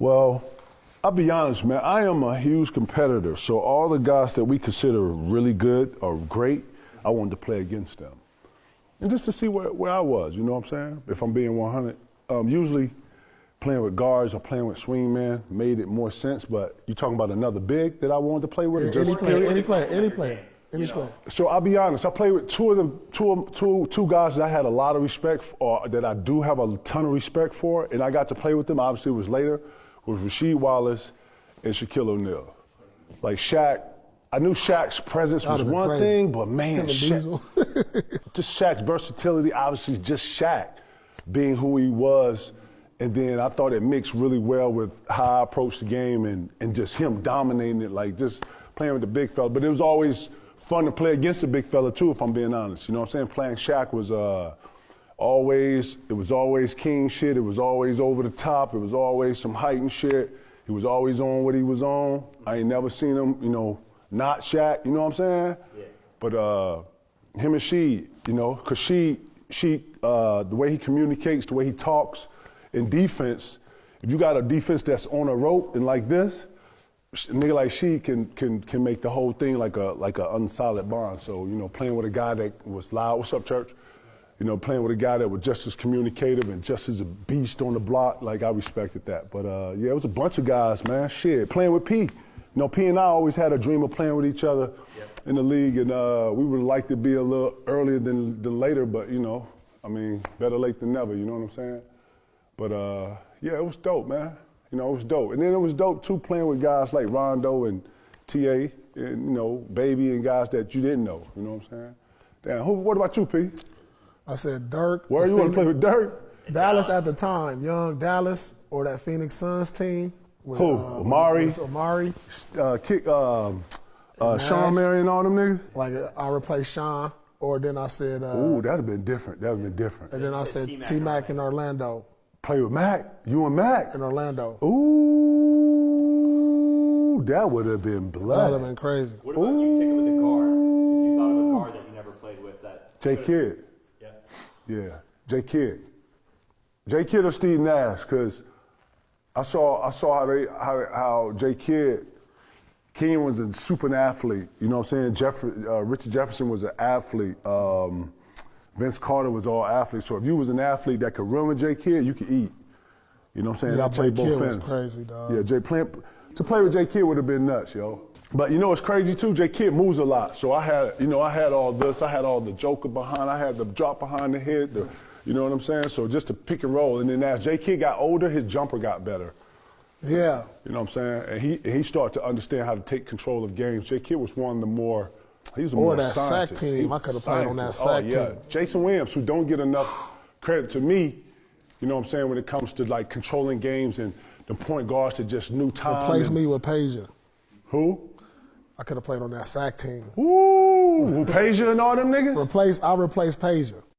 Well, I'll be honest, man. I am a huge competitor. So all the guys that we consider really good or great, I wanted to play against them. And just to see where I was, you know what I'm saying? If I'm being 100. Usually playing with guards or playing with swingmen made it more sense, but you talking about another big that I wanted to play with? Any player. So I'll be honest, I played with two guys that I had a lot of respect for, or that I do have a ton of respect for, and I got to play with them. Obviously, it was later, was Rasheed Wallace and Shaquille O'Neal. Like Shaq, I knew Shaq's presence was one thing, but man, Shaq, just Shaq's versatility, obviously just Shaq being who he was. And then I thought it mixed really well with how I approached the game and just him dominating it, like just playing with the big fella. But it was always fun to play against the big fella too, if I'm being honest. You know what I'm saying? Playing Shaq was always king shit. It was always over the top. It was always some heightened shit. He was always on what he was on. I ain't never seen him, not Shaq. You know what I'm saying? Yeah. But him and she, cause she, the way he communicates, the way he talks in defense. If you got a defense that's on a rope and like this, a nigga like she can make the whole thing like a unsolid bond. So, playing with a guy that was loud, what's up, church? Playing with a guy that was just as communicative and just as a beast on the block, like I respected that. But yeah, it was a bunch of guys, man. Shit, playing with P. P and I always had a dream of playing with each other in the league, and we would like to be a little earlier than later, but better late than never, you know what I'm saying? But yeah, it was dope, man. It was dope. And then it was dope too playing with guys like Rondo and TA and, Baby and guys that you didn't know, you know what I'm saying? Damn, what about you, P? I said Dirk. Where you want to play with Dirk? Dallas at the time, young Dallas or that Phoenix Suns team. With, who? Amari? Amari. Sean Marion and all them niggas? Like I replaced Sean, or then I said. Ooh, that'd have been different. And then I said T-Mac in Orlando. Play with Mac? You and Mac? In Orlando. Ooh, that would have been blood. That would have been crazy. What about you take it with a guard? If you thought of a guard that you never played with that. J Kidd. Yeah, J Kidd. J Kidd or Steve Nash, because I saw how J Kidd, King was a super athlete. You know what I'm saying? Richard Jefferson was an athlete. Vince Carter was all athletes. So if you was an athlete that could run with J Kidd, you could eat. You know what I'm saying? Yeah, I played both ends. was crazy, dog. Yeah, to play with J Kidd would have been nuts, yo. But it's crazy too. J Kidd moves a lot. So I had all this. I had all the joker behind. I had the drop behind the head. You know what I'm saying? So just to pick and roll. And then as J Kidd got older, his jumper got better. Yeah. You know what I'm saying? And he started to understand how to take control of games. J Kidd was one of the more. He was a more that scientist. SAC team. I could have played on that SAC team. Jason Williams, who don't get enough credit to me. You know what I'm saying? When it comes to like controlling games and the point guards that just knew time. Replace me with Peja. Who? I could have played on that SAC team. Ooh, Peja and all them niggas? I replaced Peja.